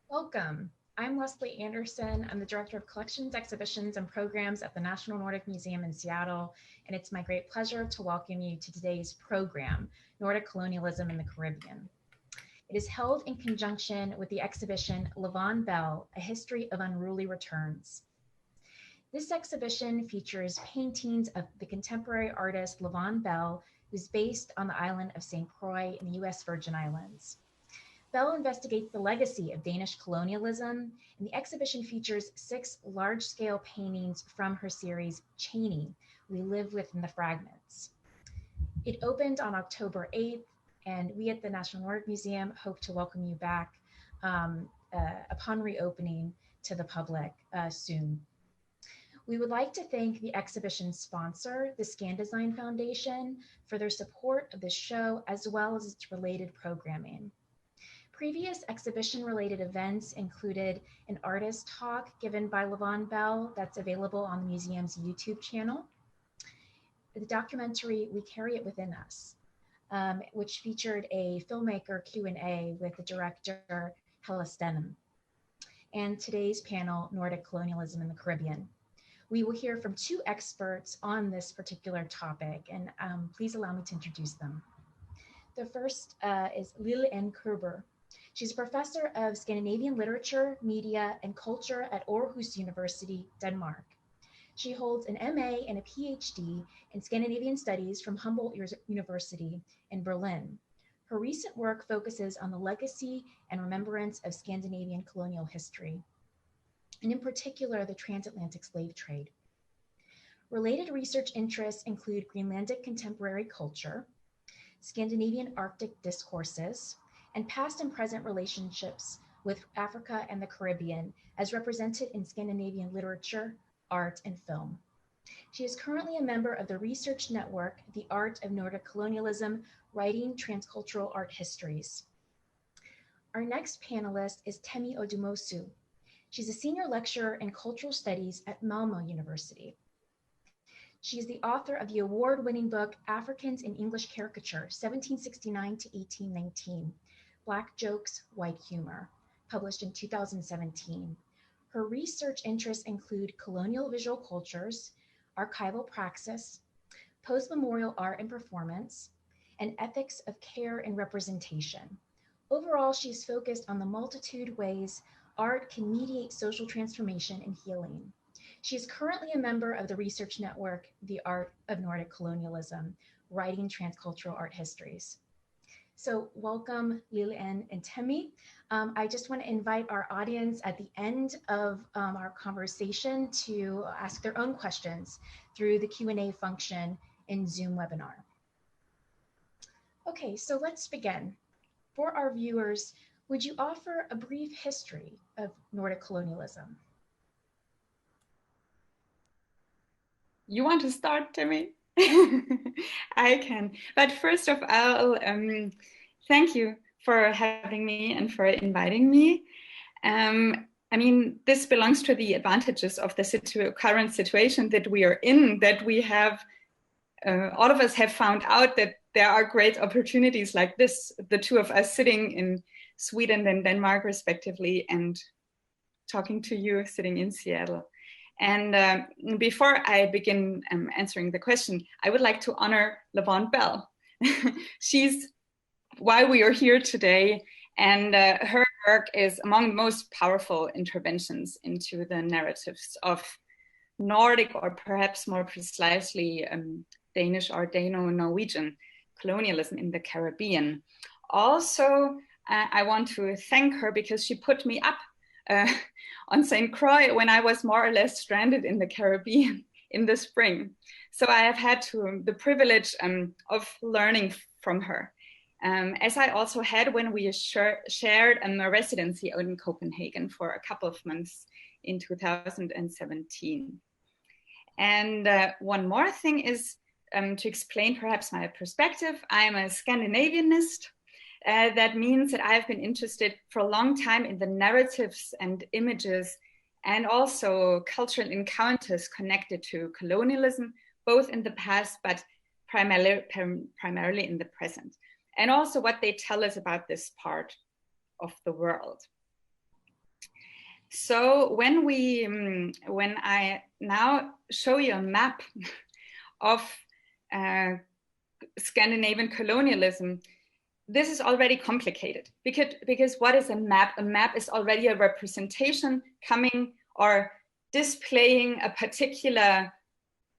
Welcome. I'm Leslie Anderson. I'm the Director of Collections, Exhibitions, and Programs at the National Nordic Museum in Seattle, and it's my great pleasure to welcome you to today's program, Nordic Colonialism in the Caribbean. It is held in conjunction with the exhibition Vaughn Belle, A History of Unruly Returns. This exhibition features paintings of the contemporary artist Vaughn Belle, who's based on the island of St. Croix in the US Virgin Islands. Belle investigates the legacy of Danish colonialism, and the exhibition features 6 large-scale paintings from her series, Cheney, We Live Within the Fragments. It opened on October 8th, and we at the National Nordic Museum hope to welcome you back upon reopening to the public soon. We would like to thank the exhibition sponsor, the Scandesign Foundation, for their support of this show as well as its related programming. Previous exhibition-related events included an artist talk given by Vaughn Belle that's available on the museum's YouTube channel, the documentary We Carry It Within Us, which featured a filmmaker Q&A with the director Hella Stenham, and today's panel, Nordic Colonialism in the Caribbean. We will hear from 2 experts on this particular topic, and please allow me to introduce them. The first is Lillian Kerb. She's a professor of Scandinavian literature, media, and culture at Aarhus University, Denmark. She holds an MA and a PhD in Scandinavian studies from Humboldt University in Berlin. Her recent work focuses on the legacy and remembrance of Scandinavian colonial history, and in particular, the transatlantic slave trade. Related research interests include Greenlandic contemporary culture, Scandinavian Arctic discourses, and past and present relationships with Africa and the Caribbean as represented in Scandinavian literature, art, and film. She is currently a member of the research network, The Art of Nordic Colonialism, Writing Transcultural Art Histories. Our next panelist is Temi Odumosu. She's a senior lecturer in cultural studies at Malmö University. She is the author of the award-winning book, Africans in English Caricature, 1769 to 1819, Black Jokes, White Humor, published in 2017. Her research interests include colonial visual cultures, archival praxis, post-memorial art and performance, and ethics of care and representation. Overall, she is focused on the multitude ways art can mediate social transformation and healing. She is currently a member of the research network, The Art of Nordic Colonialism, Writing Transcultural Art Histories. So welcome, Lillian and Temi. I just want to invite our audience at the end of our conversation to ask their own questions through the Q&A function in Zoom webinar. Okay, so let's begin. For our viewers, would you offer a brief history of Nordic colonialism? You want to start, Temi? I can. But first of all, thank you for having me and for inviting me. I mean, this belongs to the advantages of the current situation that we are in, that we have, all of us have found out that there are great opportunities like this, the 2 of us sitting in Sweden and Denmark respectively, and talking to you sitting in Seattle. And before I begin answering the question, I would like to honor Vaughn Belle. She's why we are here today, and her work is among the most powerful interventions into the narratives of Nordic, or perhaps more precisely Danish or Dano-Norwegian colonialism in the Caribbean. Also, I want to thank her because she put me up on St. Croix when I was more or less stranded in the Caribbean in the spring. So I have had the privilege of learning from her, as I also had when we shared a residency out in Copenhagen for a couple of months in 2017. And one more thing is to explain perhaps my perspective. I'm a Scandinavianist. That means that I've been interested for a long time in the narratives and images and also cultural encounters connected to colonialism, both in the past, but primarily in the present. And also what they tell us about this part of the world. So when I now show you a map of Scandinavian colonialism, this is already complicated because what is a map? A map is already a representation coming or displaying a particular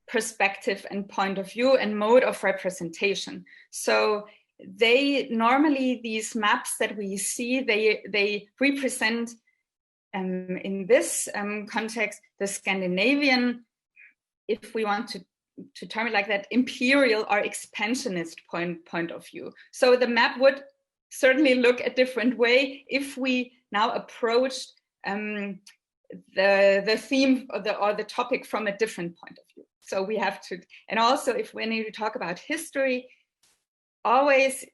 perspective and point of view and mode of representation. So they normally, these maps that we see, they represent in this context the Scandinavian, if we want to term it like that, imperial or expansionist point of view. So the map would certainly look a different way if we now approached the theme or the topic from a different point of view. So we have to, and also when you talk about history, always,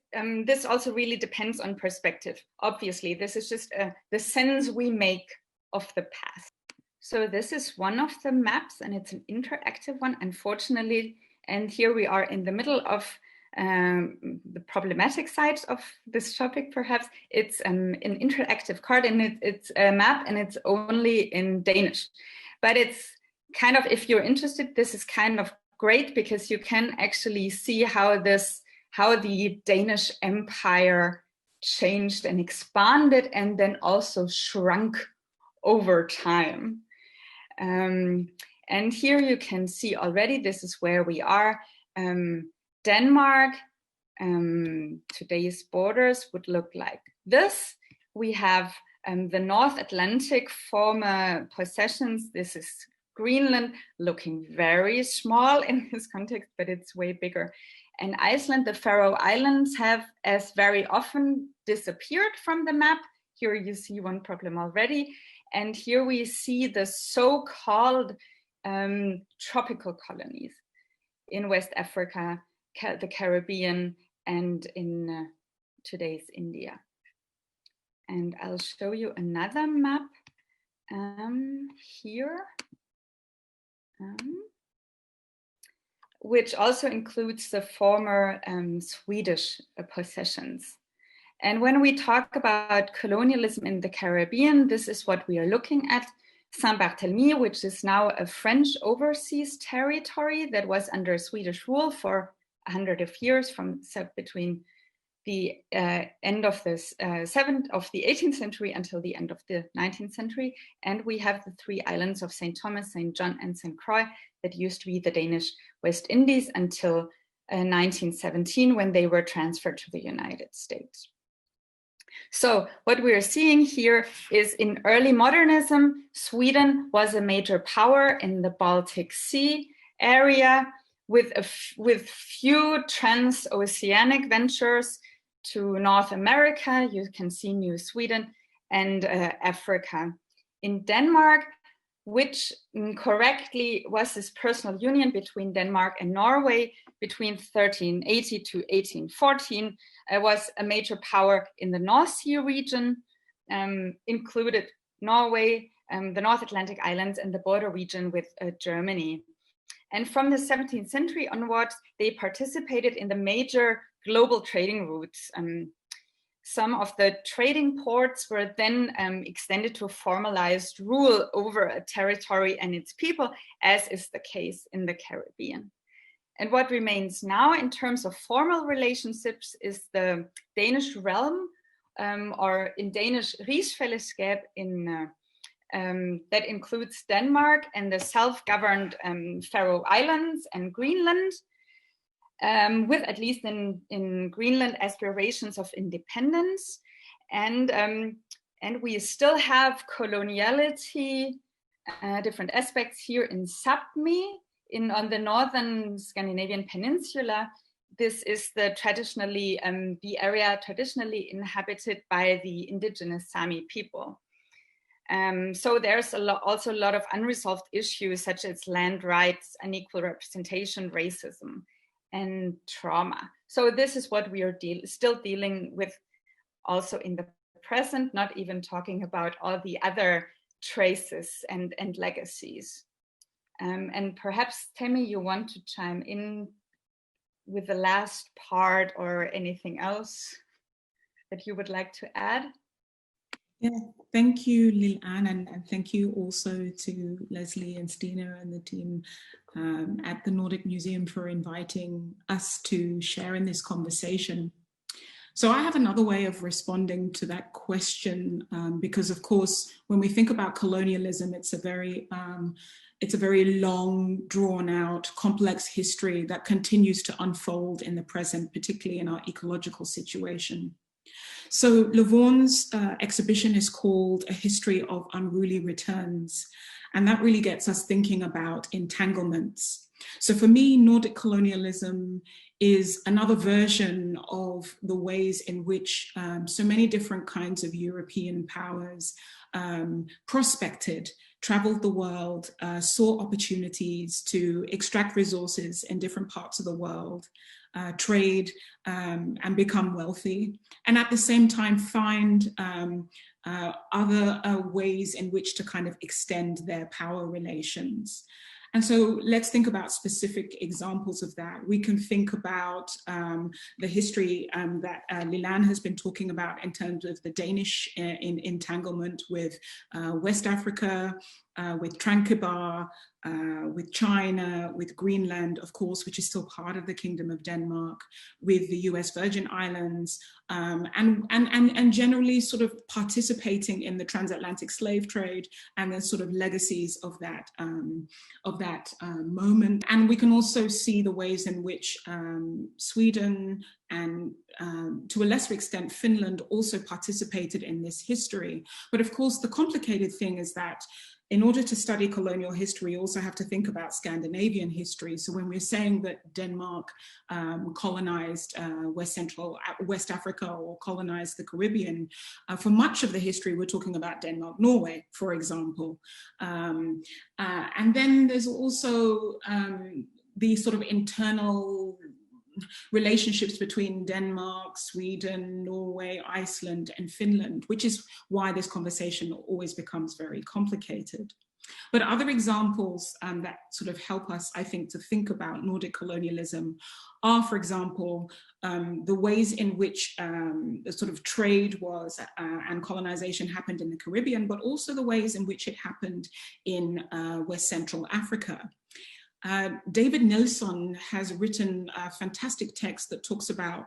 this also really depends on perspective. Obviously, this is just the sense we make of the past. So this is one of the maps, and it's an interactive one, unfortunately. And here we are in the middle of the problematic side of this topic, perhaps. It's an interactive card, and it's a map, and it's only in Danish. But it's kind of, if you're interested, this is kind of great because you can actually see how the Danish Empire changed and expanded and then also shrunk over time. And here you can see already, this is where we are. Denmark, today's borders would look like this. We have the North Atlantic former possessions. This is Greenland, looking very small in this context, but it's way bigger. And Iceland, the Faroe Islands, have, as very often, disappeared from the map. Here you see one problem already. And here we see the so-called tropical colonies in West Africa, the Caribbean, and in today's India. And I'll show you another map here, which also includes the former Swedish possessions. And when we talk about colonialism in the Caribbean, this is what we are looking at. Saint-Barthélemy, which is now a French overseas territory that was under Swedish rule for 100 years, between the end of the 18th century until the end of the 19th century. And we have the three islands of St. Thomas, St. John, and St. Croix that used to be the Danish West Indies until 1917, when they were transferred to the United States. So what we are seeing here is, in early modernism, Sweden was a major power in the Baltic Sea area with few transoceanic ventures to North America. You can see New Sweden and Africa. In Denmark, which correctly was this personal union between Denmark and Norway between 1380 to 1814, was a major power in the North Sea region, included Norway, the North Atlantic Islands, and the border region with Germany. And from the 17th century onwards, they participated in the major global trading routes. Some of the trading ports were then extended to formalized rule over a territory and its people, as is the case in the Caribbean. And what remains now in terms of formal relationships is the Danish realm, or in Danish Rigsfællesskab, that includes Denmark and the self-governed Faroe Islands and Greenland, with, at least in Greenland, aspirations of independence. And we still have coloniality, different aspects here in Sápmi, on the northern Scandinavian peninsula. This is the area traditionally inhabited by the indigenous Sami people. So there's also a lot of unresolved issues, such as land rights, unequal representation, racism, and trauma. So this is what we are still dealing with also in the present, not even talking about all the other traces and legacies. And perhaps, Temi, you want to chime in with the last part or anything else that you would like to add? Yeah, thank you, Lill-Ann, and thank you also to Leslie and Stina and the team at the Nordic Museum for inviting us to share in this conversation. So I have another way of responding to that question, because of course, when we think about colonialism, it's a very long, drawn out, complex history that continues to unfold in the present, particularly in our ecological situation. So Vaughn's exhibition is called A History of Unruly Returns, and that really gets us thinking about entanglements. So for me, Nordic colonialism is another version of the ways in which so many different kinds of European powers prospected, traveled the world, saw opportunities to extract resources in different parts of the world, trade and become wealthy, and at the same time find other ways in which to kind of extend their power relations. And so let's think about specific examples of that. We can think about the history that Lill-Ann has been talking about in terms of the Danish entanglement with West Africa, with Tranquebar, with China, with Greenland, of course, which is still part of the Kingdom of Denmark, with the US Virgin Islands, and generally sort of participating in the transatlantic slave trade and the sort of legacies of that moment. And we can also see the ways in which Sweden and to a lesser extent Finland also participated in this history. But of course, the complicated thing is that in order to study colonial history, you also have to think about Scandinavian history. So when we're saying that Denmark colonized West Africa or colonized the Caribbean, for much of the history, we're talking about Denmark-Norway, for example. And then there's also the sort of internal relationships between Denmark, Sweden, Norway, Iceland, and Finland, which is why this conversation always becomes very complicated. But other examples that sort of help us, I think, to think about Nordic colonialism are, for example, the ways in which the sort of trade was and colonization happened in the Caribbean, but also the ways in which it happened in West Central Africa. David Nilsson has written a fantastic text that talks about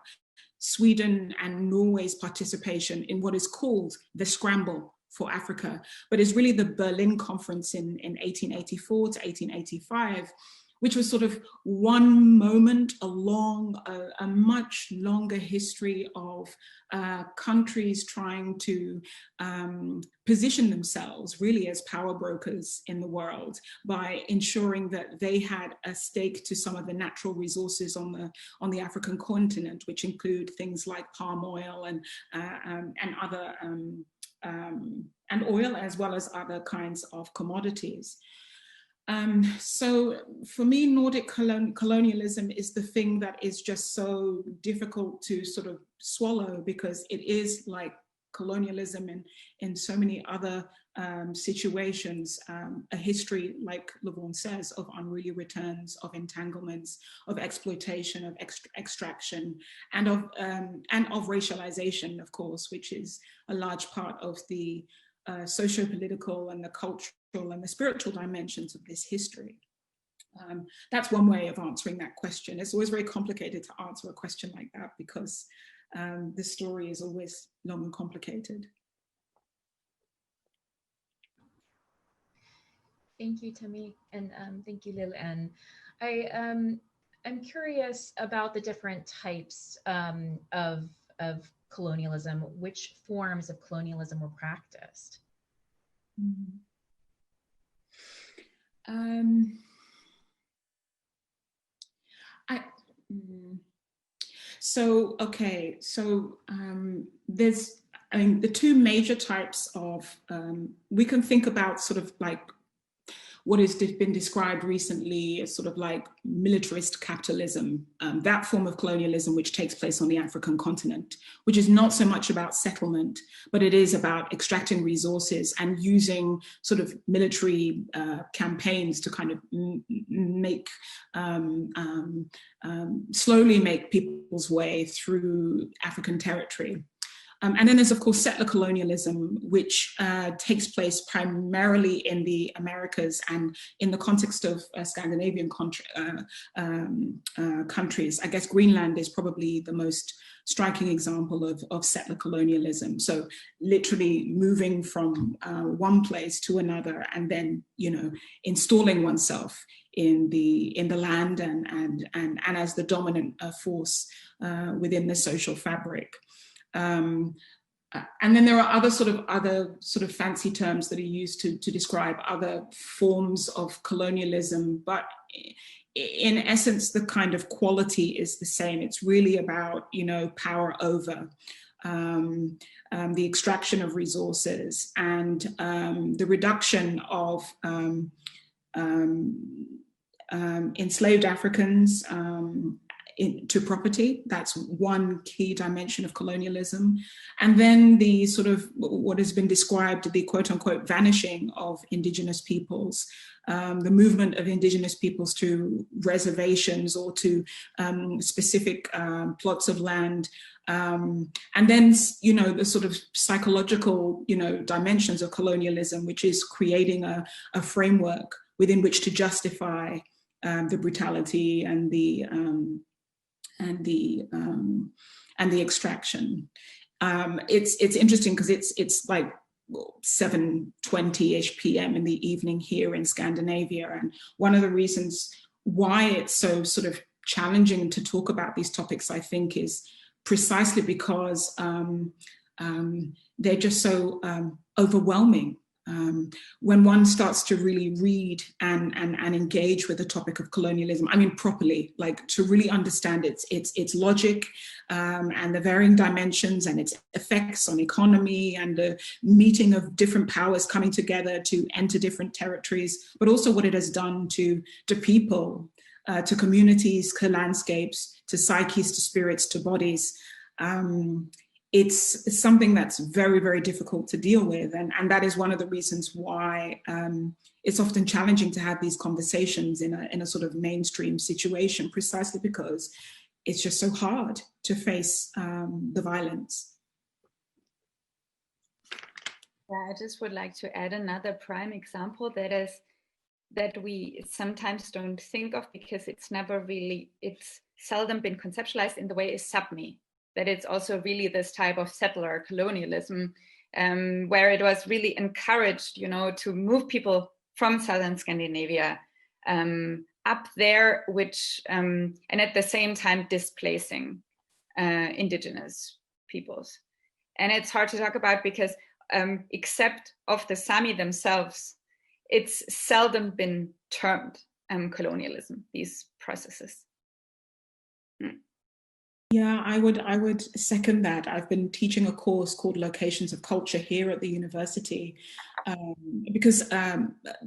Sweden and Norway's participation in what is called the Scramble for Africa, but is really the Berlin Conference in 1884 to 1885, which was sort of one moment along a much longer history of countries trying to position themselves really as power brokers in the world by ensuring that they had a stake to some of the natural resources on the African continent, which include things like palm oil and other and oil, as well as other kinds of commodities. So for me, Nordic colonialism is the thing that is just so difficult to sort of swallow, because it is like colonialism in so many other situations, a history, like Vaughn says, of unruly returns, of entanglements, of exploitation, of extraction, and of racialization, of course, which is a large part of the socio-political and the cultural and the spiritual dimensions of this history. That's one way of answering that question. It's always very complicated to answer a question like that, because the story is always long and complicated. Thank you, Temi, and thank you, Lill-Ann. I'm curious about the different types of colonialism. Which forms of colonialism were practiced? There's, I mean, the two major types of, we can think about sort of like what has been described recently as sort of like militarist capitalism, that form of colonialism which takes place on the African continent, which is not so much about settlement, but it is about extracting resources and using sort of military campaigns to kind of make, slowly make people's way through African territory. And then there's, of course, settler colonialism, which takes place primarily in the Americas and in the context of Scandinavian countries. I guess Greenland is probably the most striking example of settler colonialism. So literally moving from one place to another and then, installing oneself in the land and as the dominant force within the social fabric. And then there are other sort of fancy terms that are used to describe other forms of colonialism, but in essence, the kind of quality is the same. It's really about, power over the extraction of resources and the reduction of enslaved Africans to property. That's one key dimension of colonialism. And then the sort of what has been described, the quote unquote vanishing of indigenous peoples, the movement of indigenous peoples to reservations or to specific plots of land. And then, the sort of psychological, dimensions of colonialism, which is creating a framework within which to justify the brutality and the extraction. It's interesting because it's like 7:20-ish p.m. in the evening here in Scandinavia, and one of the reasons why it's so sort of challenging to talk about these topics, I think, is precisely because they're just so overwhelming. When one starts to really read and engage with the topic of colonialism, properly, like to really understand its logic and the varying dimensions and its effects on economy and the meeting of different powers coming together to enter different territories, but also what it has done to people, to communities, to landscapes, to psyches, to spirits, to bodies. It's something that's very, very difficult to deal with. And that is one of the reasons why it's often challenging to have these conversations in a sort of mainstream situation, precisely because it's just so hard to face the violence. Yeah, I just would like to add another prime example that we sometimes don't think of because it's seldom been conceptualized in the way is Sapmi. That it's also really this type of settler colonialism, where it was really encouraged, to move people from southern Scandinavia up there, which and at the same time displacing indigenous peoples. And it's hard to talk about because except of the Sami themselves, it's seldom been termed colonialism, these processes. Yeah, I would second that. I've been teaching a course called Locations of Culture here at the university because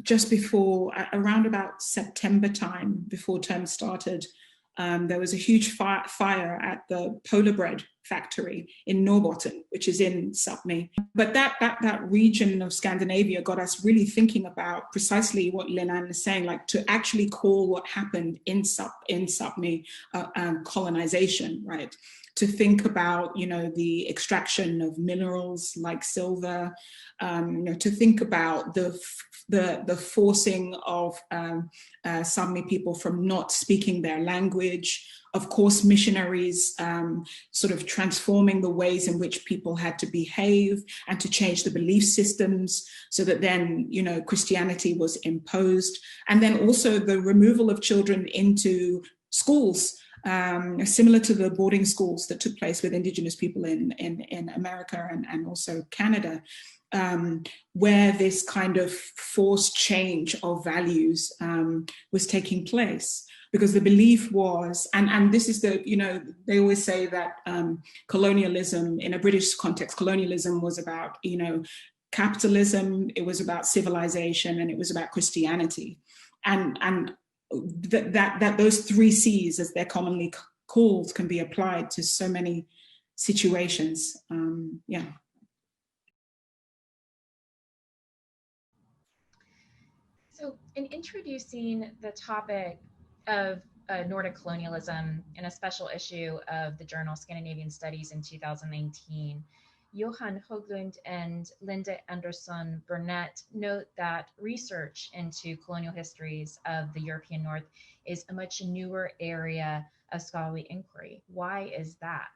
just before, around about September time, before term started, there was a huge fire at the polar bread factory in Norrbotten, which is in Sapmi. But that region of Scandinavia got us really thinking about precisely what Lill-Ann is saying, like to actually call what happened in Sapmi colonization, right? To think about, the extraction of minerals like silver, to think about the forcing of Sami people from not speaking their language. Of course, missionaries sort of transforming the ways in which people had to behave and to change the belief systems so that then, Christianity was imposed. And then also the removal of children into schools, similar to the boarding schools that took place with indigenous people in America and also Canada. Where this kind of forced change of values was taking place. Because the belief was, and this is they always say that colonialism, in a British context, colonialism was about, capitalism, it was about civilization, and it was about Christianity. And that those three C's, as they're commonly called, can be applied to so many situations. Yeah. So in introducing the topic of Nordic colonialism in a special issue of the journal Scandinavian Studies in 2019, Johan Höglund and Linda Anderson Burnett note that research into colonial histories of the European North is a much newer area of scholarly inquiry. Why is that?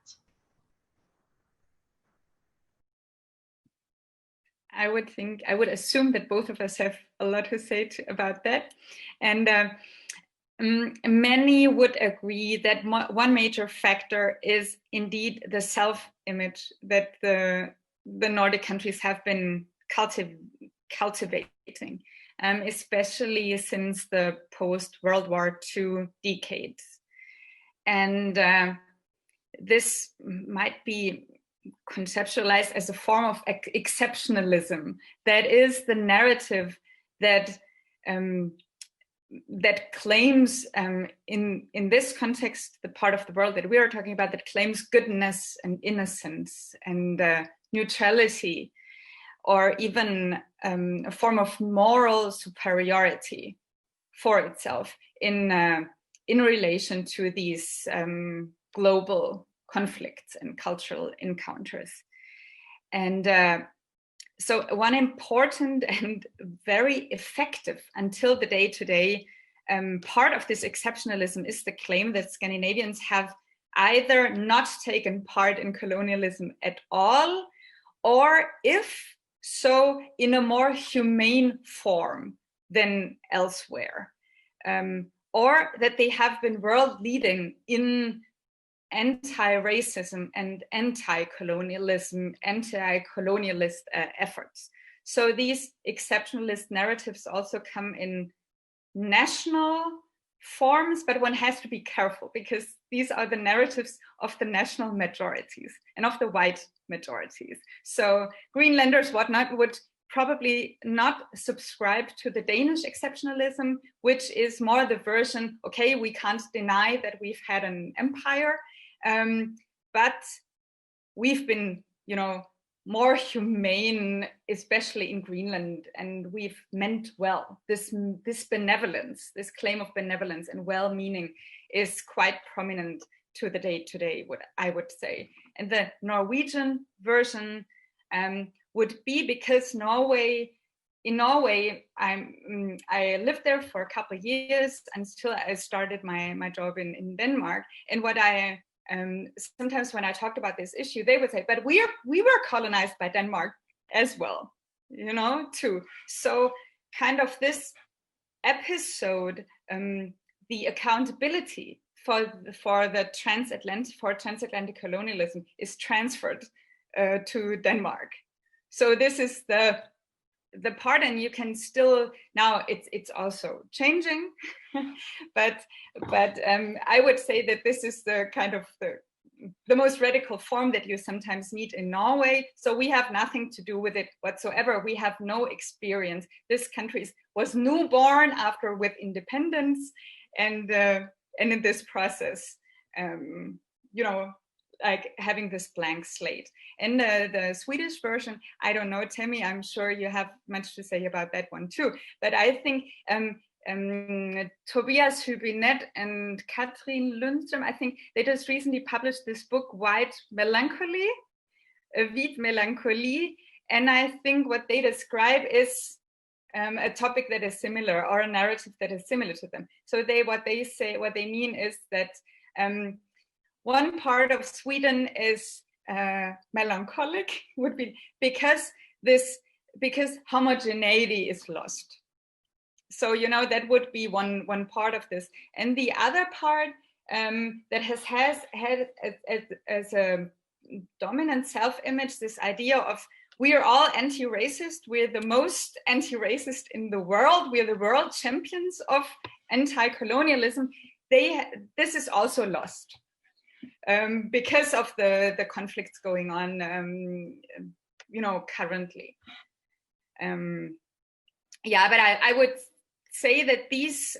I would assume that both of us have a lot to say about that. And many would agree that one major factor is indeed the self-image that the Nordic countries have been cultivating, especially since the post-World War II decades. And this might be conceptualized as a form of exceptionalism. That is the narrative that that claims, in this context, the part of the world that we are talking about, that claims goodness and innocence and neutrality, or even a form of moral superiority for itself in relation to these global conflicts and cultural encounters. And so one important and very effective until the day today part of this exceptionalism is the claim that Scandinavians have either not taken part in colonialism at all, or if so, in a more humane form than elsewhere, or that they have been world leading in anti-racism and anti-colonialism, anti-colonialist efforts. So these exceptionalist narratives also come in national forms, but one has to be careful because these are the narratives of the national majorities and of the white majorities. So Greenlanders, whatnot, would probably not subscribe to the Danish exceptionalism, which is more the version, okay, we can't deny that we've had an empire, but we've been, more humane, especially in Greenland, and we've meant well. This benevolence, this claim of benevolence and well-meaning is quite prominent to the day today, what I would say. And the Norwegian version would be because in Norway, I lived there for a couple of years until I started my job in Denmark. And what I sometimes when I talked about this issue, they would say, but we were colonized by Denmark as well, too. So kind of this episode, the accountability for transatlantic colonialism is transferred to Denmark. So this is the part, and you can still, now it's also changing, but I would say that this is the kind of the most radical form that you sometimes meet in Norway. So we have nothing to do with it whatsoever. We have no experience. This country was newborn after with independence, and in this process, like having this blank slate. And the Swedish version, I don't know, Temi, I'm sure you have much to say about that one too. But I think Tobias Hübinette and Katrin Lundström, I think they just recently published this book, White Melancholy, Vit Melancholie. And I think what they describe is a topic that is similar, or a narrative that is similar to them. So what they mean is that one part of Sweden is melancholic, would be because homogeneity is lost. So that would be one part of this, and the other part that has had as a dominant self-image this idea of we are all anti-racist. We're the most anti-racist in the world. We're the world champions of anti-colonialism. This is also lost. Because of the conflicts going on, currently. But I would say that these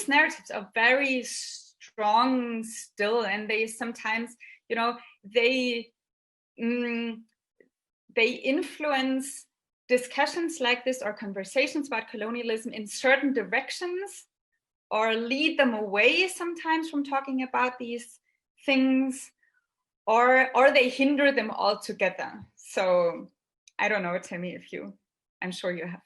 narratives are very strong still, and they sometimes, they influence discussions like this or conversations about colonialism in certain directions, or lead them away sometimes from talking about these things, or they hinder them altogether. So I don't know, Temi, I'm sure you have.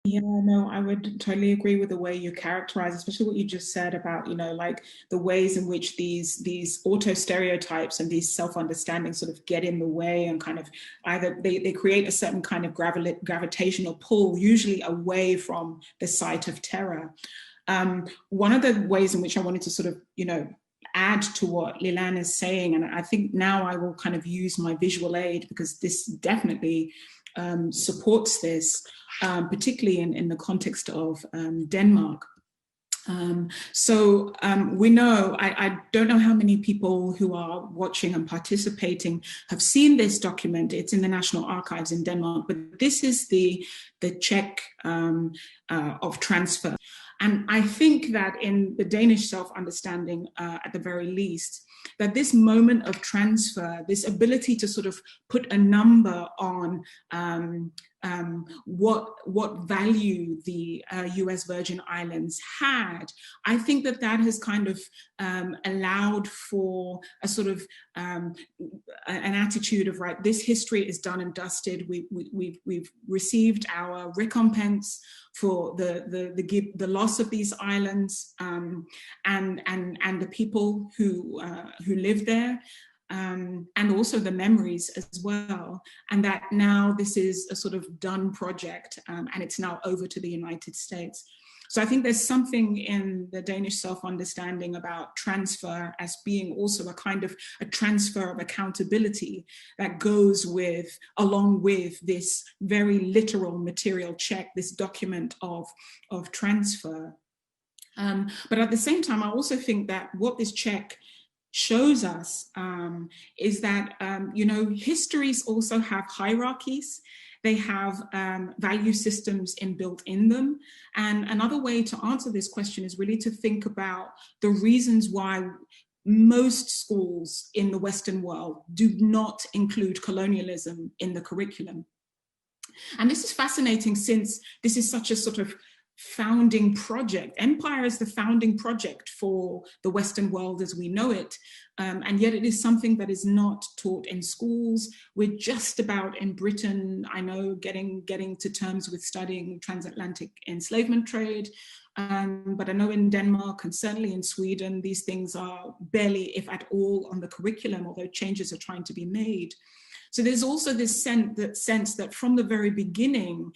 Yeah, no, I would totally agree with the way you characterize, especially what you just said about, like the ways in which these auto stereotypes and these self-understanding sort of get in the way, and kind of either they create a certain kind of gravitational pull, usually away from the site of terror. One of the ways in which I wanted to sort of, add to what Lill-Ann is saying, and I think now I will kind of use my visual aid, because this definitely supports this, particularly in the context of Denmark. We know, I don't know how many people who are watching and participating have seen this document. It's in the National Archives in Denmark, but this is the check of transfer. And I think that in the Danish self-understanding, at the very least, that this moment of transfer, this ability to sort of put a number on what value the US Virgin Islands had, I think that has kind of allowed for a sort of an attitude of, right, this history is done and dusted. We've received our recompense for the loss of these islands, and the people who live there, and also the memories as well, and that now this is a sort of done project, and it's now over to the United States. So I think there's something in the Danish self-understanding about transfer as being also a kind of a transfer of accountability that goes along with this very literal material check, this document of transfer. But at the same time, I also think that what this check shows us is that, histories also have hierarchies. They have value systems inbuilt in them. And another way to answer this question is really to think about the reasons why most schools in the Western world do not include colonialism in the curriculum. And this is fascinating, since this is such a sort of founding project. Empire is the founding project for the Western world as we know it, and yet it is something that is not taught in schools. We're just about, in Britain, I know, getting to terms with studying transatlantic enslavement trade, but I know in Denmark and certainly in Sweden, these things are barely, if at all, on the curriculum, although changes are trying to be made. So there's also this sense that from the very beginning,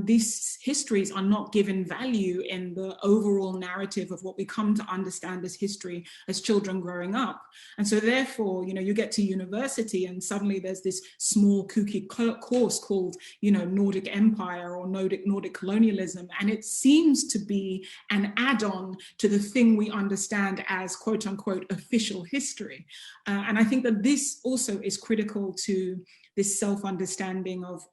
these histories are not given value in the overall narrative of what we come to understand as history as children growing up. And so therefore, you get to university and suddenly there's this small kooky course called, Nordic Empire or Nordic Colonialism. And it seems to be an add-on to the thing we understand as quote unquote official history. And I think that this also is critical to this self-understanding of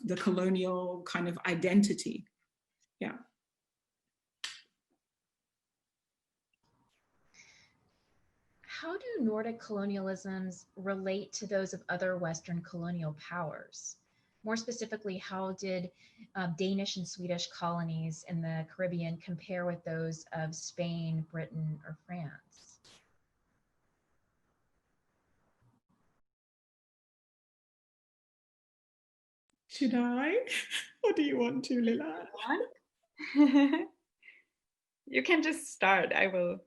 the colonial kind of identity. Yeah. How do Nordic colonialisms relate to those of other Western colonial powers? More specifically, how did Danish and Swedish colonies in the Caribbean compare with those of Spain, Britain, or France? Should I? Or do you want to, Lill-Ann? You can just start. I will.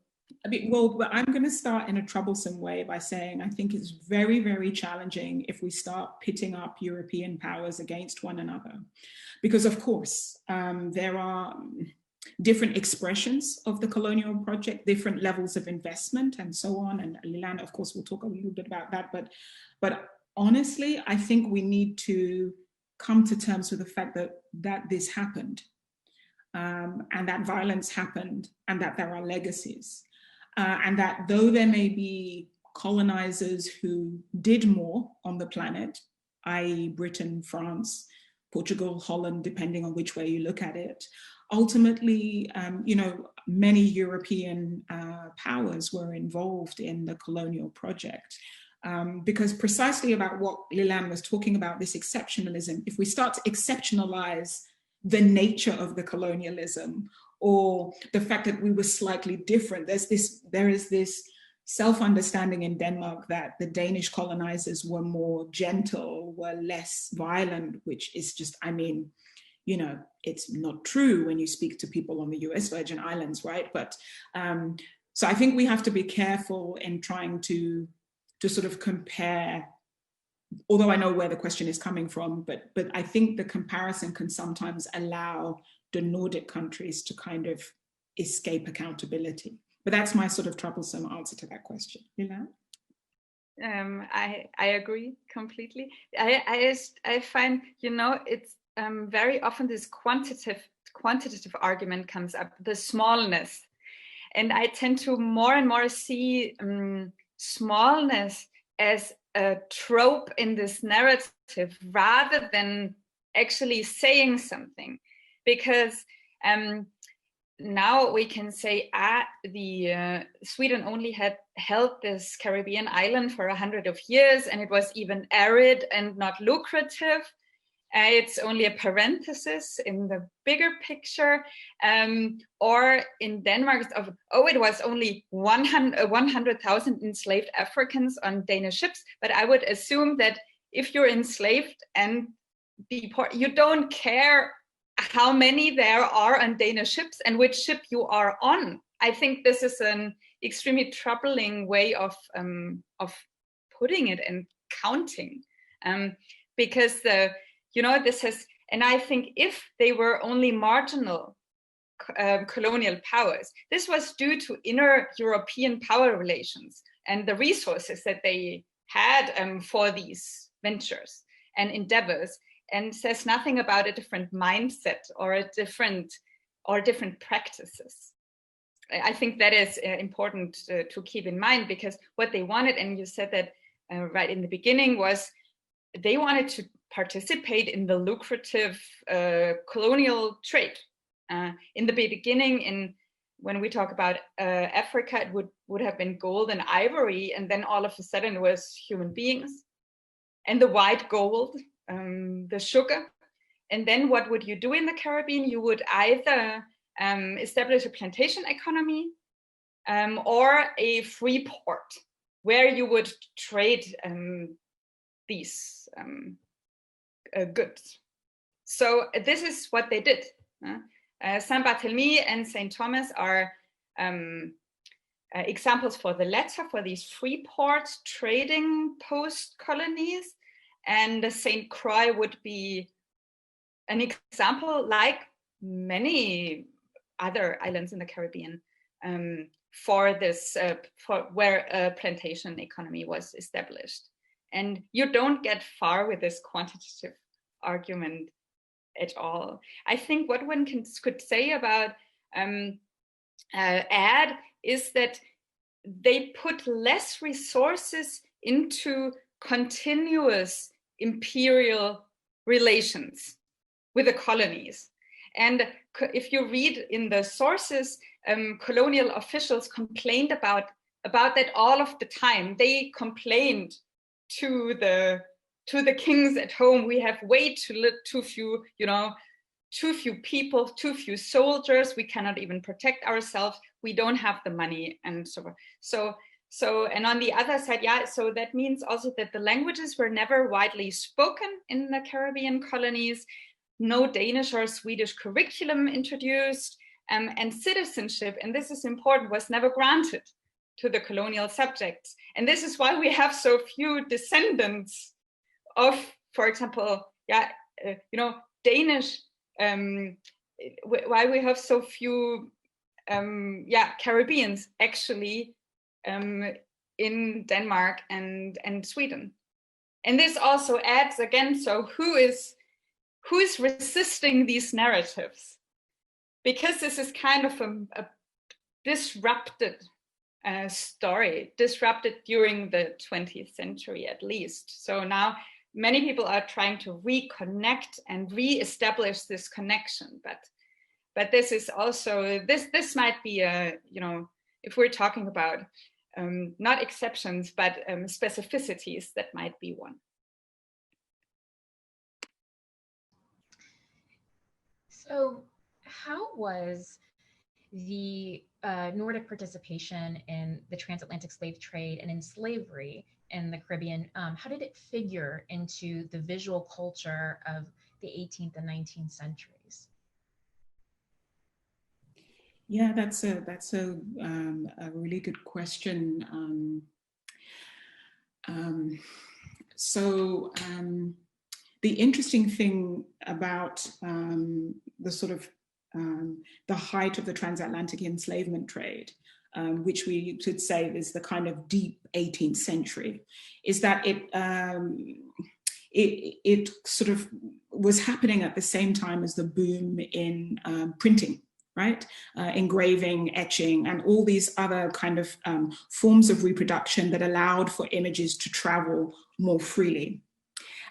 But I'm going to start in a troublesome way by saying I think it's very, very challenging if we start pitting up European powers against one another. Because, of course, there are different expressions of the colonial project, different levels of investment and so on. And Lill-Ann, of course, will talk a little bit about that. But honestly, I think we need to come to terms with the fact that this happened, and that violence happened, and that there are legacies. And that though there may be colonizers who did more on the planet, i.e. Britain, France, Portugal, Holland, depending on which way you look at it, ultimately, many European powers were involved in the colonial project. Because precisely about what Lill-Ann was talking about, this exceptionalism, if we start to exceptionalize the nature of the colonialism, or the fact that we were slightly different, there is this self-understanding in Denmark that the Danish colonizers were more gentle, were less violent, which is just, I mean, you know, it's not true when you speak to people on the US Virgin Islands, right? But so I think we have to be careful in trying to sort of compare, although I know where the question is coming from, but I think the comparison can sometimes allow the Nordic countries to kind of escape accountability. But that's my sort of troublesome answer to that question. Lillian? I agree completely. I find, you know, it's very often this quantitative argument comes up, the smallness. And I tend to more and more see smallness as a trope in this narrative rather than actually saying something. Because now we can say, Sweden only had held this Caribbean island for 100 years, and it was even arid and not lucrative. It's only a parenthesis in the bigger picture. Or in Denmark, it was only 100,000 enslaved Africans on Danish ships. But I would assume that if you're enslaved and you don't care how many there are on Danish ships and which ship you are on. I think this is an extremely troubling way of putting it and counting, because this has, and I think if they were only marginal colonial powers, this was due to inner European power relations and the resources that they had for these ventures and endeavors, and says nothing about a different mindset or different practices. I think that is important to keep in mind, because what they wanted, and you said that right in the beginning, was they wanted to participate in the lucrative colonial trade. In the beginning, when we talk about Africa, it would have been gold and ivory, and then all of a sudden it was human beings and the white gold, the sugar. And then what would you do in the Caribbean? You would either establish a plantation economy or a free port where you would trade these goods. So this is what they did. Saint Barthélemy and Saint Thomas are examples for the latter, for these free port trading post colonies. And St. Croix would be an example, like many other islands in the Caribbean, for this, for where a plantation economy was established. And you don't get far with this quantitative argument at all. I think what one could say about AD is that they put less resources into continuous imperial relations with the colonies. And if you read in the sources, colonial officials complained about that all of the time. They complained to the kings at home, we have way too few, too few people, too few soldiers, we cannot even protect ourselves, we don't have the money, and so and on the other side, so that means also that the languages were never widely spoken in the Caribbean colonies, no Danish or Swedish curriculum introduced, and citizenship, and this is important, was never granted to the colonial subjects. And this is why we have so few descendants of, for example, Danish, why we have so few Caribbeans actually in Denmark and Sweden. And this also adds again, so who is resisting these narratives? Because this is kind of a disrupted story, disrupted during the 20th century at least. So now many people are trying to reconnect and re-establish this connection, but this is also, this might be a, if we're talking about not exceptions, but specificities, that might be one. So how was the Nordic participation in the transatlantic slave trade and in slavery in the Caribbean, how did it figure into the visual culture of the 18th and 19th centuries? Yeah, that's a really good question. The interesting thing about the sort of the height of the transatlantic enslavement trade, which we could say is the kind of deep 18th century, is that it sort of was happening at the same time as the boom in printing, right? Engraving, etching, and all these other kind of forms of reproduction that allowed for images to travel more freely.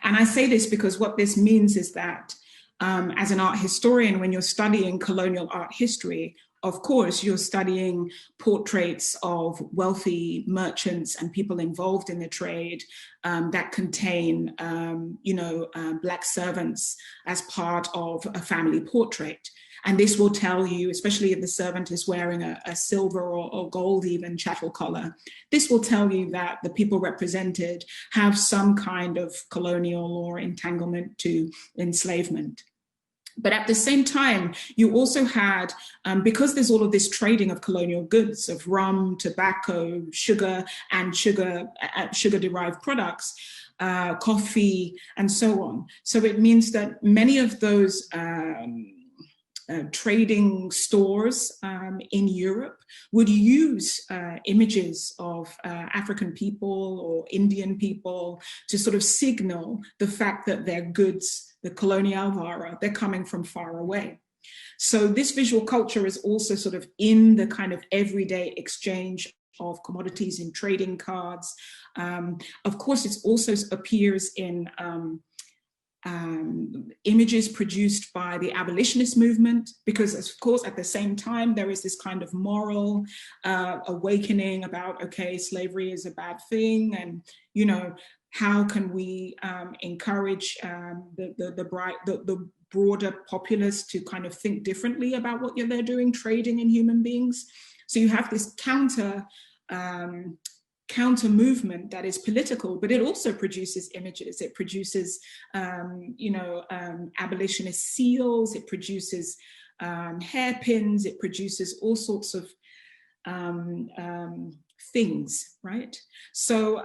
And I say this because what this means is that as an art historian, when you're studying colonial art history, of course, you're studying portraits of wealthy merchants and people involved in the trade that contain, Black servants as part of a family portrait. And this will tell you, especially if the servant is wearing a silver or gold even chattel collar, this will tell you that the people represented have some kind of colonial or entanglement to enslavement. But at the same time, you also had, because there's all of this trading of colonial goods, of rum, tobacco, sugar, and sugar-derived products, coffee, and so on. So it means that many of those trading stores in Europe would use images of African people or Indian people to sort of signal the fact that their goods, the colonial vara, they're coming from far away. So this visual culture is also sort of in the kind of everyday exchange of commodities in trading cards. Of course, it also appears in images produced by the abolitionist movement, because of course at the same time there is this kind of moral awakening about, okay, slavery is a bad thing, and how can we encourage the broader populace to kind of think differently about what they're doing, trading in human beings. So you have this counter movement that is political, but it also produces images. It produces, abolitionist seals. It produces hairpins. It produces all sorts of things, right? So,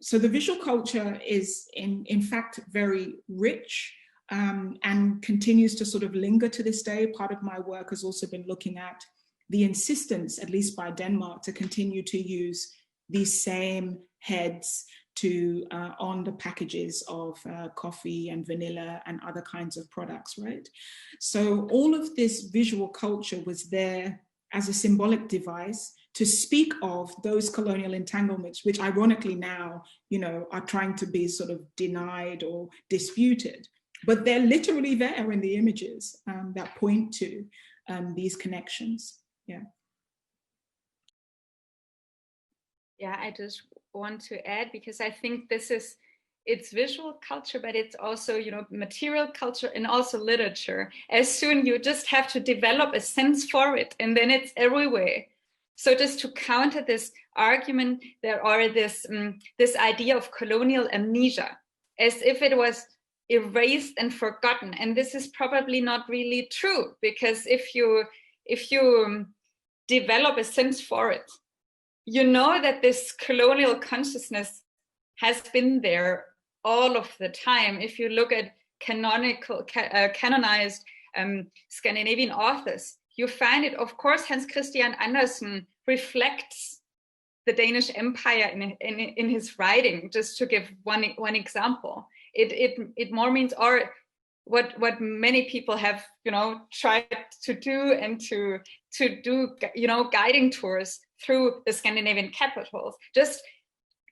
so the visual culture is in fact very rich and continues to sort of linger to this day. Part of my work has also been looking at the insistence, at least by Denmark, to continue to use these same heads to on the packages of coffee and vanilla and other kinds of products, right? So all of this visual culture was there as a symbolic device to speak of those colonial entanglements, which ironically now, are trying to be sort of denied or disputed. But they're literally there in the images that point to these connections. Yeah. Yeah, I just want to add, because I think it's visual culture, but it's also, material culture and also literature. As soon you just have to develop a sense for it, and then it's everywhere. So just to counter this argument, there are this idea of colonial amnesia, as if it was erased and forgotten. And this is probably not really true, because if you develop a sense for it, you know that this colonial consciousness has been there all of the time. If you look at canonized Scandinavian authors, you find it, of course, Hans Christian Andersen reflects the Danish Empire in his writing, just to give one example. It more means, or what many people have, tried to do, and to do, guiding tours through the Scandinavian capitals, just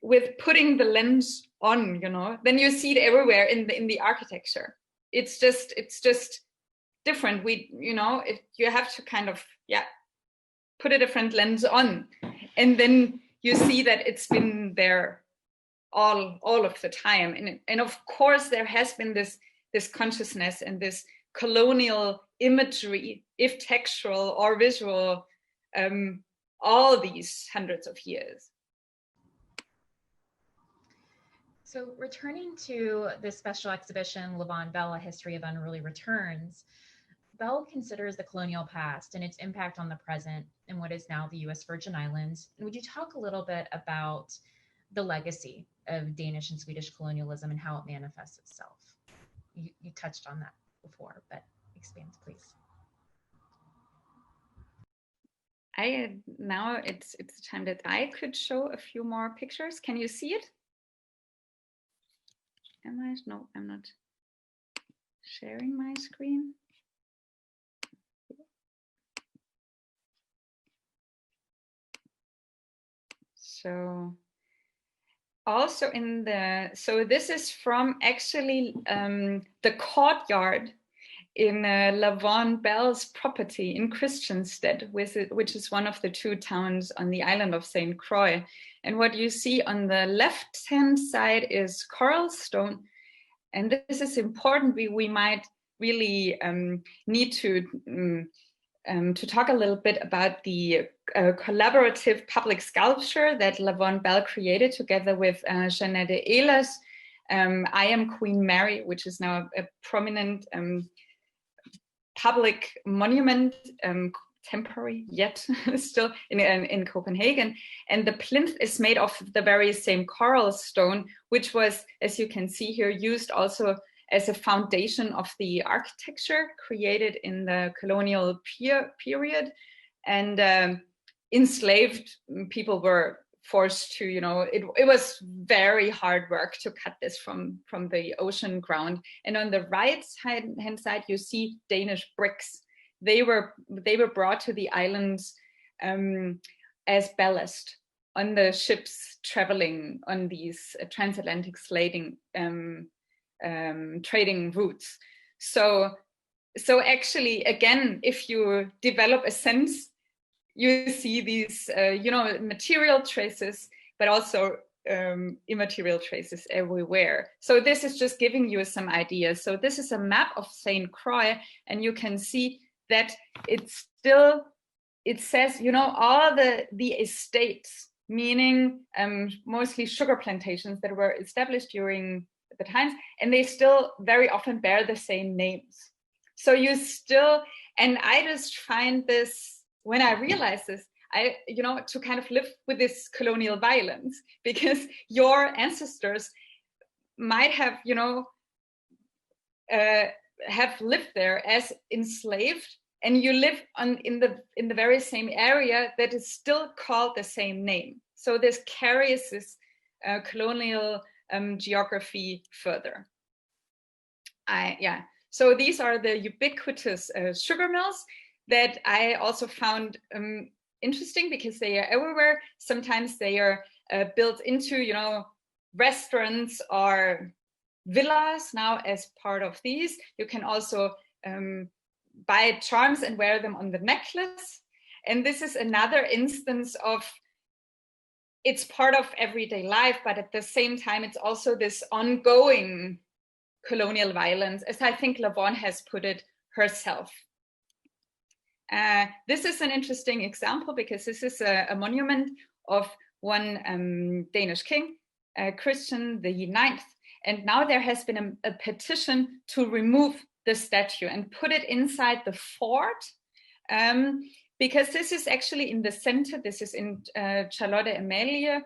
with putting the lens on, then you see it everywhere in the architecture. It's just different. You have to kind of, put a different lens on, and then you see that it's been there all of the time. And of course there has been this consciousness and this colonial imagery, if textual or visual, all these hundreds of years. So returning to this special exhibition, Vaughn Belle, A History of Unruly Returns, Belle considers the colonial past and its impact on the present in what is now the US Virgin Islands. And would you talk a little bit about the legacy of Danish and Swedish colonialism and how it manifests itself? You touched on that before, but expand, please. Now it's time that I could show a few more pictures. Can you see it? Am I? No, I'm not sharing my screen. So also so this is from actually the courtyard in Vaughn Belle's property in Christiansted, which is one of the two towns on the island of St. Croix. And what you see on the left-hand side is coral stone. And this is important. We might really need to talk a little bit about the collaborative public sculpture that Vaughn Belle created together with Jeanette Ehlers. I Am Queen Mary, which is now a prominent public monument, temporary yet still in Copenhagen. And the plinth is made of the very same coral stone, which was, as you can see here, used also as a foundation of the architecture created in the colonial period. And enslaved people were forced to, it was very hard work to cut this from the ocean ground. And on the right hand side, you see Danish bricks. They were brought to the islands as ballast on the ships traveling on these transatlantic trading routes. So actually, again, if you develop a sense, you see these, material traces, but also immaterial traces everywhere. So this is just giving you some ideas. So this is a map of St. Croix, and you can see that it says, all the estates, meaning mostly sugar plantations that were established during the times, and they still very often bear the same names. So you still, and I just find this, when I realized this, to kind of live with this colonial violence, because your ancestors might have, have lived there as enslaved, and you live in the very same area that is still called the same name. So this carries this colonial geography further. So these are the ubiquitous sugar mills that I also found interesting, because they are everywhere. Sometimes they are built into, restaurants or villas now as part of these. You can also buy charms and wear them on the necklace. And this is another instance of, it's part of everyday life, but at the same time, it's also this ongoing colonial violence, as I think Vaughn has put it herself. This is an interesting example, because this is a monument of one Danish king, Christian IX. And now there has been a petition to remove the statue and put it inside the fort, because this is actually in the center. This is in Charlotte Amalie,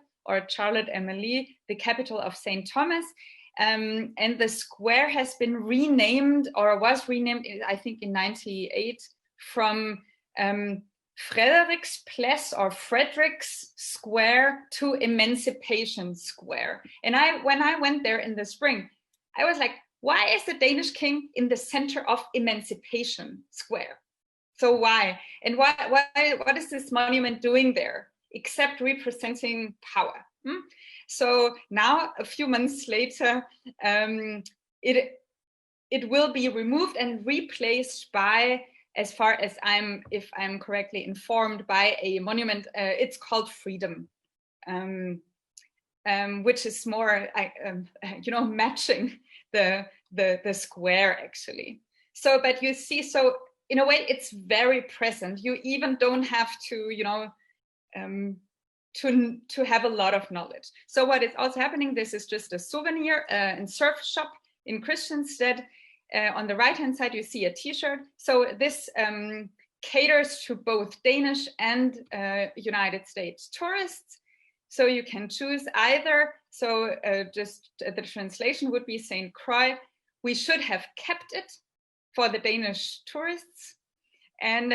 the capital of St. Thomas. And the square has been renamed, or was renamed, I think, in 1998, from Frederiksplads or Frederick's Square to Emancipation Square. And when I went there in the spring, I was like, why is the Danish king in the center of Emancipation Square? So why? And what is this monument doing there except representing power? So now, a few months later, it will be removed and replaced by, as far as if I'm correctly informed, by a monument. It's called Freedom, which is more, matching the square actually. So, but you see, so in a way, it's very present. You even don't have to, you know, to have a lot of knowledge. So what is also happening, this is just a souvenir in surf shop in Christiansted. On the right-hand side, you see a t-shirt. So this caters to both Danish and United States tourists. So you can choose either. So just the translation would be St. Croix, we should have kept it for the Danish tourists. And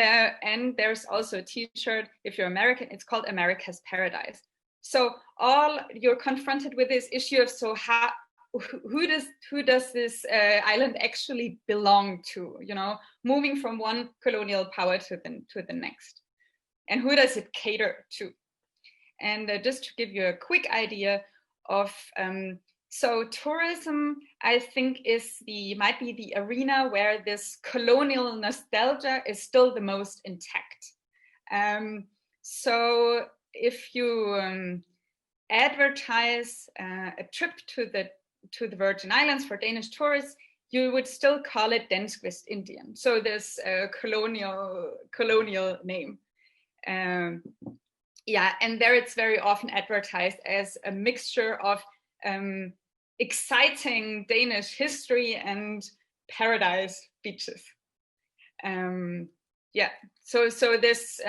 there's also a t-shirt, if you're American, it's called America's Paradise. So all you're confronted with this issue of, so how, who does this island actually belong to, you know, moving from one colonial power to the next, and who does it cater to? And just to give you a quick idea of, so tourism, I think, might be the arena where this colonial nostalgia is still the most intact. So if you advertise a trip to the Virgin Islands for Danish tourists, you would still call it Dansk Vestindien. So this colonial name. Yeah, and there it's very often advertised as a mixture of exciting Danish history and paradise beaches. Yeah, so this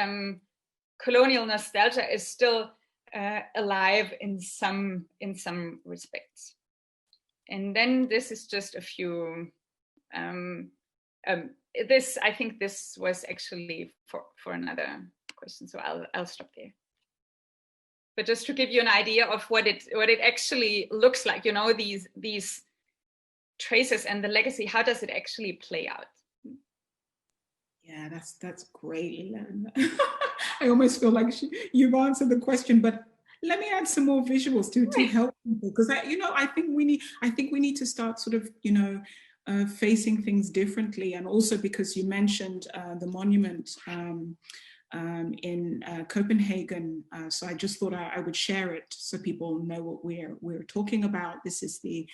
colonial nostalgia is still alive in some respects. And then this is just a few. This, I think this was actually for another question, so I'll stop there. But just to give you an idea of what it actually looks like, you know, these traces and the legacy, how does it actually play out? Yeah, that's great, Lillian. I almost feel like you've answered the question, but let me add some more visuals to help people, because I think we need to start sort of, you know, facing things differently, and also because you mentioned the monument in Copenhagen, so I just thought I would share it so people know what we're talking about. This is the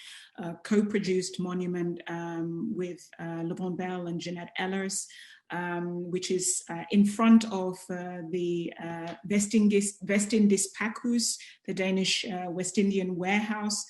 co-produced monument with Vaughn Belle and Jeanette Ellers, which is in front of the Vestindis Pakhus, the Danish West Indian warehouse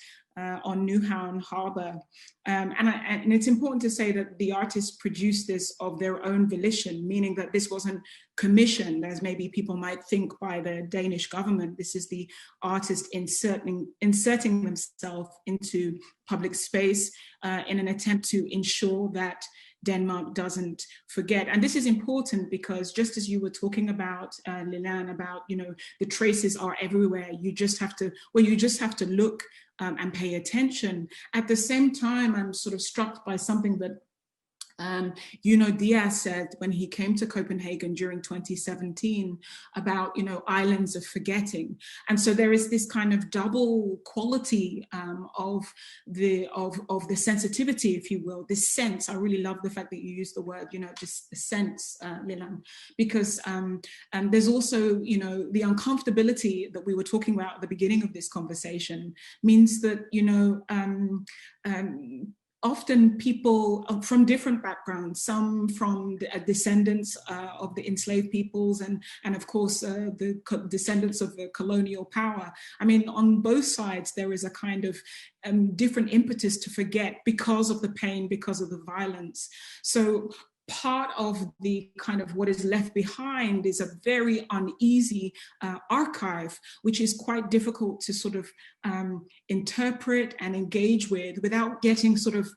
on Nyhavn Harbour. And it's important to say that the artists produced this of their own volition, meaning that this wasn't commissioned, as maybe people might think, by the Danish government. This is the artist inserting themselves into public space in an attempt to ensure that Denmark doesn't forget. And this is important because, just as you were talking about, Lill-Ann, about, you know, the traces are everywhere. You just have to look and pay attention. At the same time, I'm sort of struck by something that Diaz said when he came to Copenhagen during 2017 about, you know, islands of forgetting. And so there is this kind of double quality of the sensitivity, if you will, this sense. I really love the fact that you use the word, you know, just the sense, Lillian, because there's also, you know, the uncomfortability that we were talking about at the beginning of this conversation means that, you know, often people from different backgrounds, some from the descendants of the enslaved peoples, and of course the descendants of the colonial power. I mean, on both sides there is a kind of different impetus to forget because of the pain, because of the violence. So part of the kind of what is left behind is a very uneasy archive, which is quite difficult to sort of interpret and engage with without getting sort of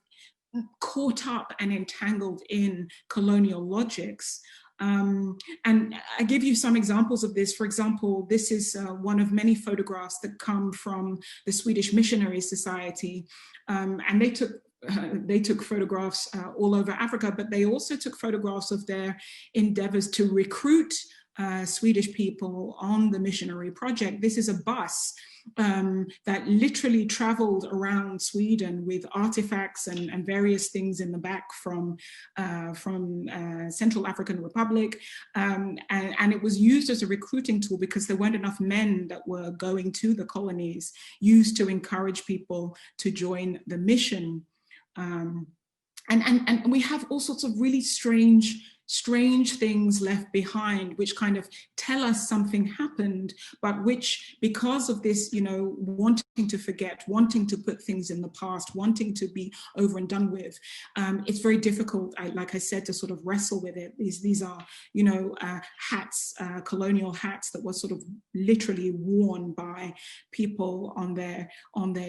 caught up and entangled in colonial logics. And I give you some examples of this. For example, this is one of many photographs that come from the Swedish Missionary Society, and they took photographs all over Africa, but they also took photographs of their endeavors to recruit Swedish people on the missionary project. This is a bus that literally traveled around Sweden with artifacts and various things in the back from Central African Republic, and it was used as a recruiting tool because there weren't enough men that were going to the colonies, used to encourage people to join the mission. and we have all sorts of really strange things left behind, which kind of tell us something happened, but which, because of this, you know, wanting to forget, wanting to put things in the past, wanting to be over and done with, it's very difficult, like I said, to sort of wrestle with it. These are, you know, hats, colonial hats that were sort of literally worn by people on their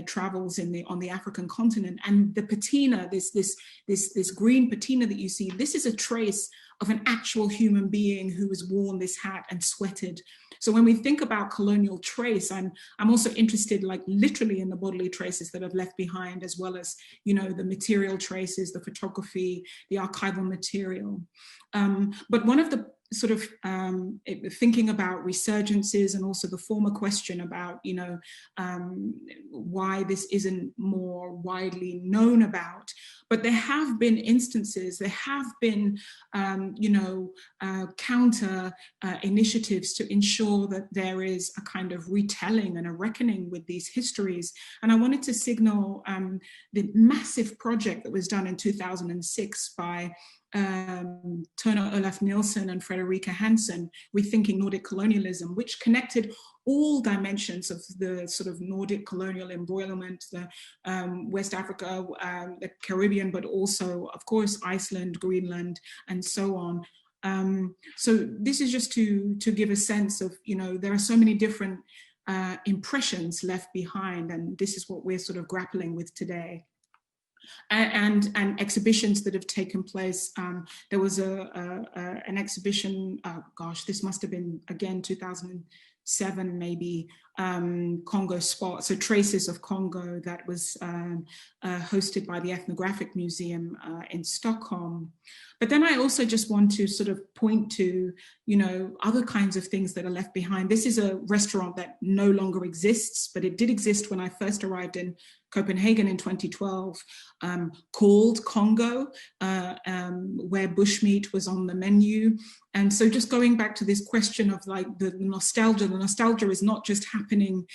travels on the African continent. And the patina, this green patina that you see, this is a trace of an actual human being who has worn this hat and sweated. So when we think about colonial trace, I'm also interested, like, literally in the bodily traces that have left behind, as well as, you know, the material traces, the photography, the archival material. But one of the sort of thinking about resurgences, and also the former question about, you know, why this isn't more widely known about. But there have been instances, there have been, you know, counter initiatives to ensure that there is a kind of retelling and a reckoning with these histories. And I wanted to signal the massive project that was done in 2006 by Turner Olaf Nielsen and Frederica Hansen, Rethinking Nordic Colonialism, which connected all dimensions of the sort of Nordic colonial embroilment, the West Africa, the Caribbean, but also, of course, Iceland, Greenland, and so on. So this is just to give a sense of, you know, there are so many different impressions left behind, and this is what we're sort of grappling with today. And exhibitions that have taken place. There was an exhibition, gosh, this must have been, again, 2007 maybe, Congo Spot, so Traces of Congo, that was hosted by the Ethnographic Museum in Stockholm. But then I also just want to sort of point to, you know, other kinds of things that are left behind. This is a restaurant that no longer exists, but it did exist when I first arrived in Copenhagen in 2012, called Congo, where bushmeat was on the menu. And so just going back to this question of, like, the nostalgia is not just happening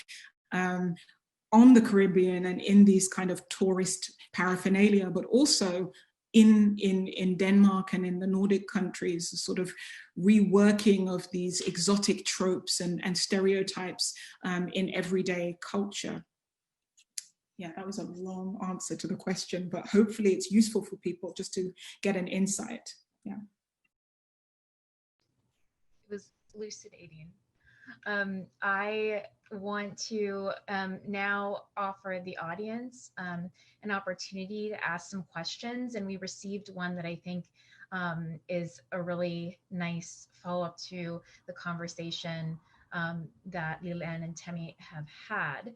on the Caribbean and in these kind of tourist paraphernalia, but also in Denmark and in the Nordic countries, a sort of reworking of these exotic tropes and stereotypes in everyday culture. Yeah, that was a long answer to the question, but hopefully it's useful for people just to get an insight. Yeah. It was elucidating. I want to now offer the audience an opportunity to ask some questions, and we received one that I think is a really nice follow-up to the conversation that Lill-Ann and Temi have had.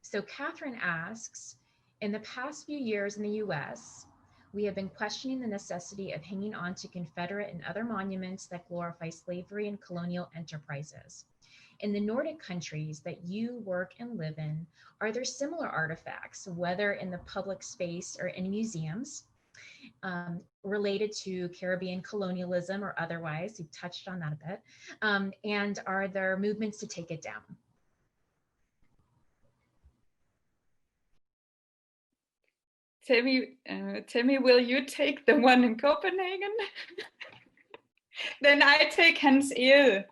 So Catherine asks, in the past few years in the US, we have been questioning the necessity of hanging on to Confederate and other monuments that glorify slavery and colonial enterprises. In the Nordic countries that you work and live in, are there similar artifacts, whether in the public space or in museums, related to Caribbean colonialism or otherwise? You've touched on that a bit. And are there movements to take it down? Temi, will you take the one in Copenhagen? Then I take Hans Egede.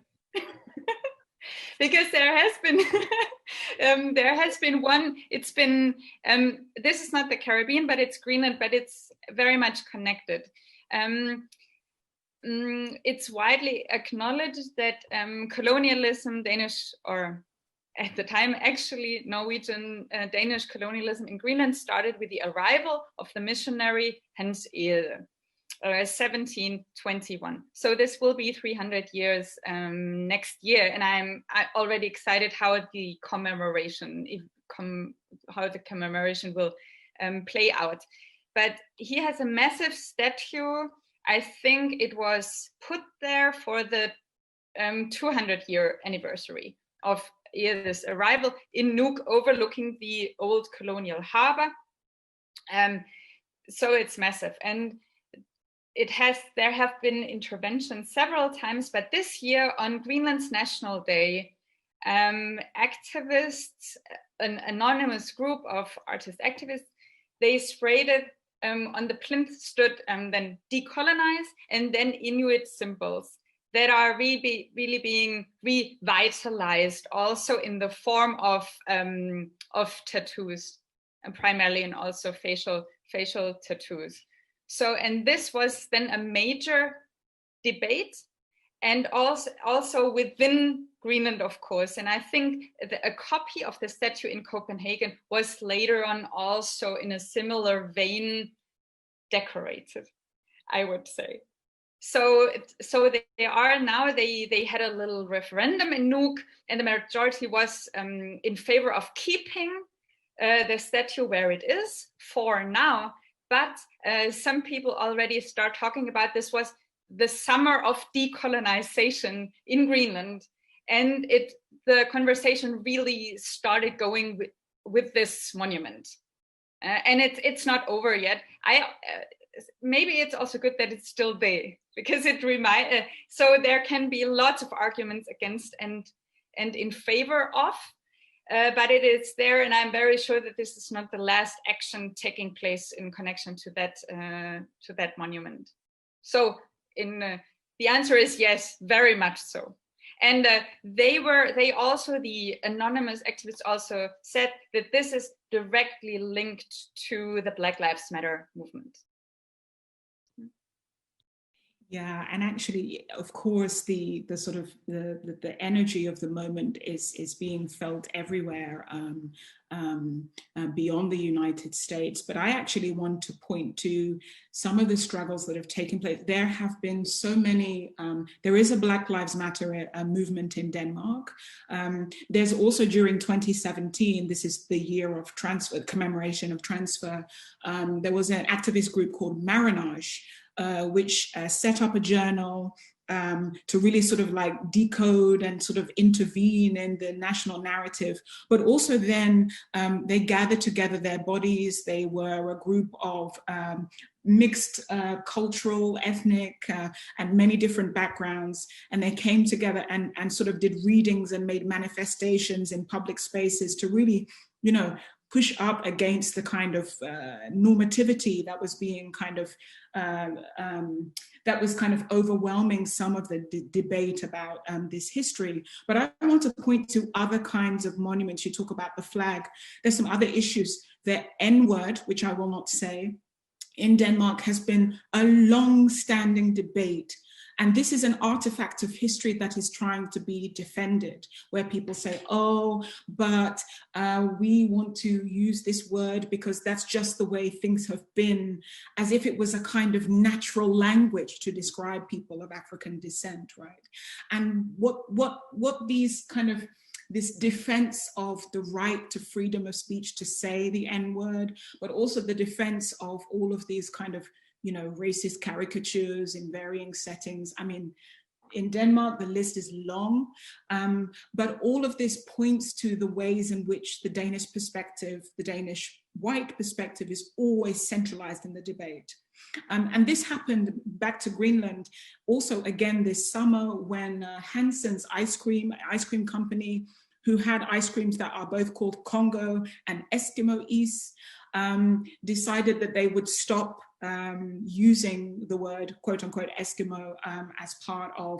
Because there has been one, it's been, this is not the Caribbean, but it's Greenland, but it's very much connected. It's widely acknowledged that colonialism, Danish, or at the time, actually, Norwegian, Danish colonialism in Greenland started with the arrival of the missionary Hans Egede, 1721. So this will be 300 years next year, and I'm already excited how the commemoration will play out. But he has a massive statue. I think it was put there for the 200-year anniversary of Egede's arrival in Nuuk, overlooking the old colonial harbor. So it's massive, and there have been interventions several times, but this year on Greenland's National Day, activists, an anonymous group of artist activists, they sprayed it on the plinth stood then decolonize, and then Inuit symbols that are really being revitalized also in the form of tattoos, and primarily, and also facial tattoos. So, and this was then a major debate, and also within Greenland, of course. And I think a copy of the statue in Copenhagen was later on also in a similar vein decorated, I would say. So they are now, they had a little referendum in Nuuk, and the majority was in favor of keeping the statue where it is for now. But some people already start talking about this was the summer of decolonization in Greenland, and the conversation really started going with this monument, and it's not over yet. Maybe it's also good that it's still there, because it so there can be lots of arguments against and in favor of, but it is there, and I'm very sure that this is not the last action taking place in connection to that monument. So the answer is yes, very much so. And the anonymous activists also said that this is directly linked to the Black Lives Matter movement. Yeah, and actually, of course, the sort of the energy of the moment is being felt everywhere beyond the United States. But I actually want to point to some of the struggles that have taken place. There have been so many. There is a Black Lives Matter movement in Denmark. There's also, during 2017, this is the year of commemoration of transfer. There was an activist group called Marinage, which set up a journal to really sort of like decode and sort of intervene in the national narrative. But also then they gathered together their bodies. They were a group of mixed cultural, ethnic, and many different backgrounds. And they came together and sort of did readings and made manifestations in public spaces to really, push up against the kind of normativity that was being kind of overwhelming some of the debate about this history. But I want to point to other kinds of monuments. You talk about the flag. There's some other issues. The N-word, which I will not say, in Denmark has been a long-standing debate. And this is an artifact of history that is trying to be defended, where people say, oh, but we want to use this word because that's just the way things have been, as if it was a kind of natural language to describe people of African descent, right? And what these kind of, this defense of the right to freedom of speech to say the N-word, but also the defense of all of these kind of racist caricatures in varying settings. I mean, in Denmark, the list is long, but all of this points to the ways in which the Danish perspective, the Danish white perspective, is always centralized in the debate. And this happened back to Greenland also again this summer when Hansen's ice cream company, who had ice creams that are both called Congo and Eskimo Is, decided that they would stop using the word "quote unquote" Eskimo as part of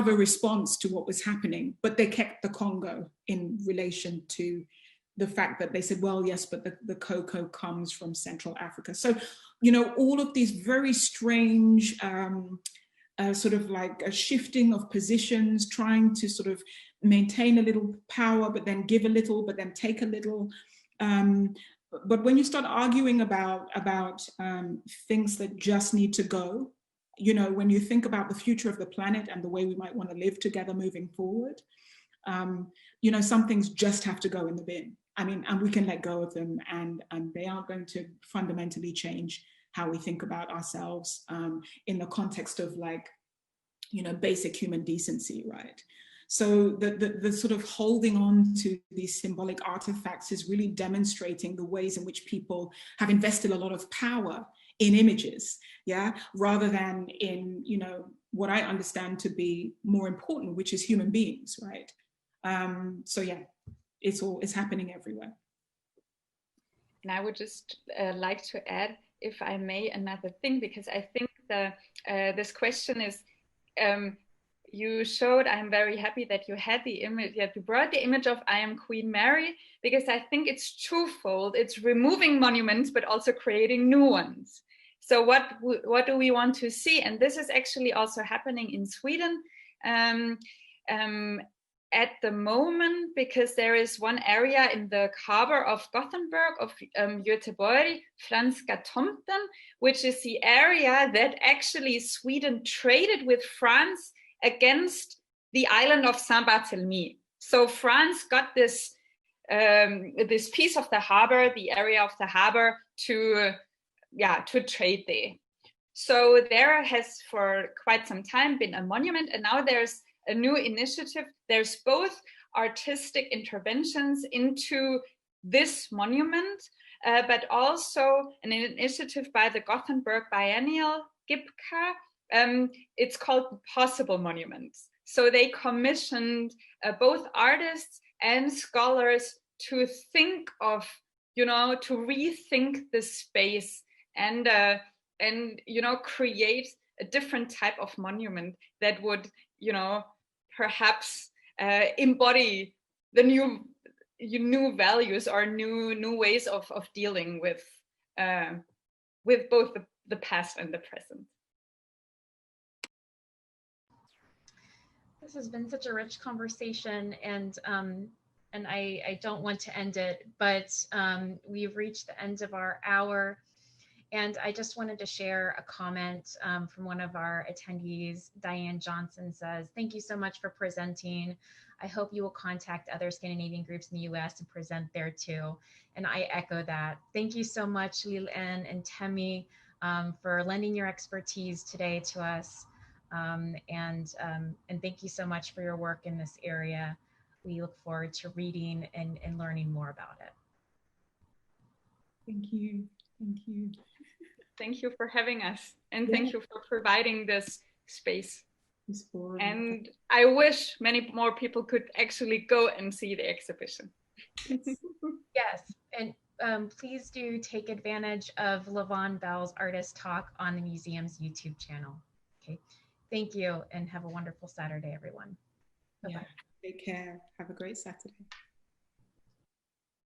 a response to what was happening, but they kept the Congo in relation to the fact that they said, well, yes, but the cocoa comes from Central Africa. So, all of these very strange sort of like a shifting of positions, trying to sort of maintain a little power, but then give a little, but then take a little. But when you start arguing about things that just need to go, when you think about the future of the planet and the way we might want to live together moving forward, some things just have to go in the bin. I mean, and we can let go of them, and they aren't going to fundamentally change how we think about ourselves in the context of basic human decency, right? So the sort of holding on to these symbolic artifacts is really demonstrating the ways in which people have invested a lot of power in images, rather than in, what I understand to be more important, which is human beings, right? So yeah, it's happening everywhere. And I would just like to add, if I may, another thing, because I think this question is, you showed, I'm very happy that you had the image, that you brought the image of I Am Queen Mary, because I think it's twofold. It's removing monuments, but also creating new ones. So what do we want to see? And this is actually also happening in Sweden at the moment, because there is one area in the harbor of Gothenburg, of Göteborg, Franska Tomten, which is the area that actually Sweden traded with France against the island of Saint-Barthélemy. So France got this this piece of the harbor, the area of the harbor, to trade there. So there has for quite some time been a monument, and now there's a new initiative. There's both artistic interventions into this monument, but also an initiative by the Gothenburg Biennial, GIBCA. It's called Possible Monuments. So they commissioned both artists and scholars to think of, to rethink the space and create a different type of monument that would, perhaps embody the new values or new ways of dealing with both the past and the present. This has been such a rich conversation, and I don't want to end it, but we've reached the end of our hour. And I just wanted to share a comment from one of our attendees. Diane Johnson says, "Thank you so much for presenting. I hope you will contact other Scandinavian groups in the US and present there too." And I echo that. Thank you so much, Lill-Ann and Temi, for lending your expertise today to us. And thank you so much for your work in this area. We look forward to reading and learning more about it. Thank you. Thank you. Thank you for having us, and thank you for providing this space. And I wish many more people could actually go and see the exhibition. Yes, and please do take advantage of Vaughn Belle's artist talk on the museum's YouTube channel. Okay, thank you, and have a wonderful Saturday, everyone. Bye-bye. Take care. Have a great Saturday.